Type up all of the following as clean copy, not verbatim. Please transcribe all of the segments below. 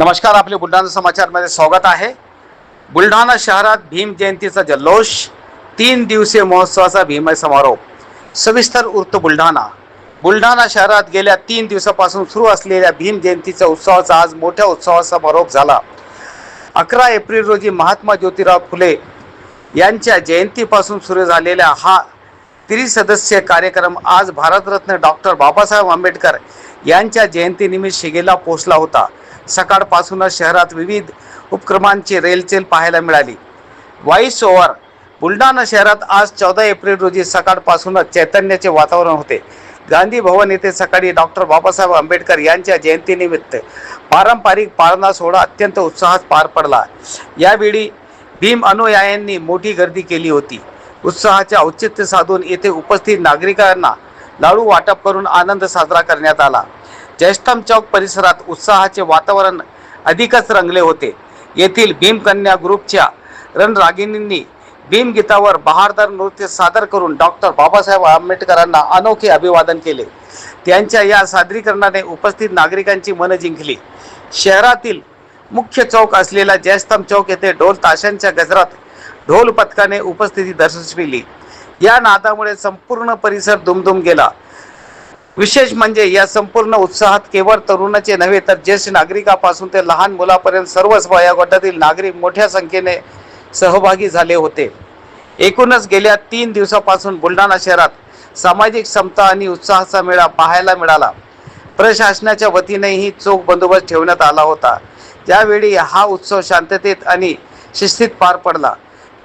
नमस्कार, आपले बुलढाणा समाचारमध्ये स्वागत आहे। बुलढाणा शहरात भीम जयंतीचा जल्लोष, 3 दिवसीय महोत्सवाचा भीमय समारोप। सविस्तर वृत्त बुलढाणा। बुलढाणा शहरात गेल्या 3 दिवसापासून सुरू असलेल्या भीम जयंतीच्या उत्सवाचा आज मोठ्या उत्सवाचा समारोप झाला। 11 एप्रिल रोजी महात्मा ज्योतिराव फुले यांच्या जयंतीपासून सुरू झालेला हा त्रिसदस्यीय कार्यक्रम आज भारतरत्न डॉक्टर बाबासाहेब आंबेडकर यांच्या जयंतीनिमित्त शिगेला पोहोचला होता। सकाळपासूनच शहरात विविध उपक्रमांची रेलचेल पाहायला मिळाली। Voice over. बुलढाणा शहरात आज 14 एप्रिल रोजी सकाळपासूनच चैतन्याचे वातावरण होते। गांधी भवन येथे सकाळी डॉक्टर बाबासाहेब आंबेडकर यांच्या जयंतीनिमित्त पारंपरिक पाळणा सोहळा अत्यंत उत्साहात पार पडला। यावेळी भीम अनुयायांनी मोठी गर्दी केली होती। उत्साहाचे औचित्य साधून येथे उपस्थित नागरिकांना लाडू वाटप करून आनंद साजरा करण्यात आला। जयस्तंभ चौक परिसरात उत्साहाचे वातावरण अधिकच रंगले होते। येथील भीमकन्या ग्रुपच्या रणरागिणींनी भीमगीतावर बहारदार नृत्य सादर करून डॉक्टर बाबासाहेब आंबेडकरांना अनोखे अभिवादन केले। त्यांच्या या सादरीकरणाने उपस्थित नागरिकांची मन जिंकली। शहरातील मुख्य चौक असलेला जयस्तंभ चौक येथे ढोल ताशांच्या गजरात ढोल पथकाने उपस्थिती दर्शविली। या नादामुळे संपूर्ण परिसर दुमदुम गेला। विशेष म्हणजे या संपूर्ण उत्साहात केवळ तरुणाचे नव्हे तर ज्येष्ठ नागरिकांपासून ते लहान मुलांपर्यंत सर्वच वयोगटातील नागरिक मोठ्या संख्येने सहभागी झाले होते। एकूणच गेल्या 3 दिवसापासून बुलढाणा शहरात सामाजिक समता आणि उत्साहाचा मेळा पाहायला मिळाला। प्रशासनाच्या वतीनेही चोख बंदोबस्त ठेवण्यात आला होता। त्यावेळी हा उत्सव शांततेत आणि शिस्तीत पार पडला।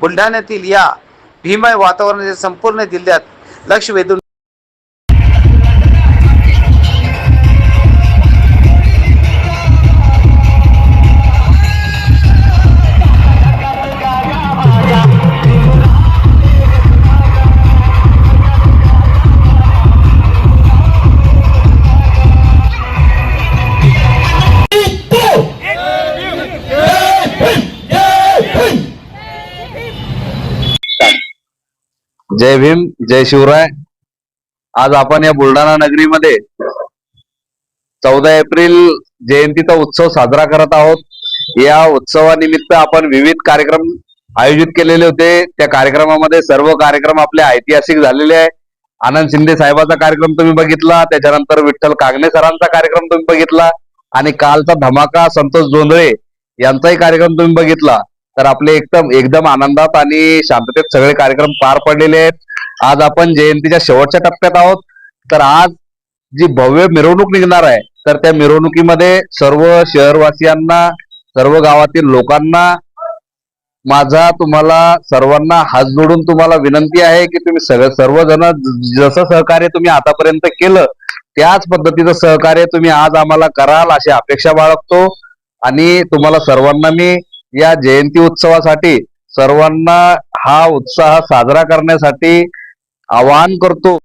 बुलढाण्यातील या भीमय वातावरणाने संपूर्ण जिल्ह्यात लक्ष वेधून जय भीम, जय शिवराय। आज आपण या बुलढाणा नगरीमध्ये 14 एप्रिल जयंतीचा उत्सव साजरा करत आहोत। या उत्सवानिमित्त आपण विविध कार्यक्रम आयोजित केलेले होते। त्या कार्यक्रमामध्ये सर्व कार्यक्रम आपले ऐतिहासिक झालेले आहे। आनंद शिंदे साहेबांचा कार्यक्रम तुम्ही बघितला, त्याच्यानंतर विठ्ठल कागणे सरांचा कार्यक्रम तुम्ही बघितला आणि कालचा धमाका संतोष जोंधळे यांचाही कार्यक्रम तुम्ही बघितला। तर आपले एकदम आनंदात आणि शांततेत सगळे कार्यक्रम पार पडलेले आहेत। आज आपण जयंतीच्या शेवटच्या टप्प्यात आहोत। तर आज जी भव्य मिरवणूक निघणार आहे, तर त्या मिरवणुकीमध्ये सर्व शहरवासियांना, सर्व गावातील लोकांना माझा तुम्हाला सर्वांना हात जोडून तुम्हाला विनंती आहे की तुम्ही सर्वजण जसं सहकार्य तुम्ही आतापर्यंत केलं त्याच पद्धतीचं सहकार्य तुम्ही आज आम्हाला कराल अशी अपेक्षा बाळगतो। आणि तुम्हाला सर्वांना मी या जयंती उत्सवासाठी सर्वांना हा उत्साह साजरा करण्यासाठी आवाहन करतो।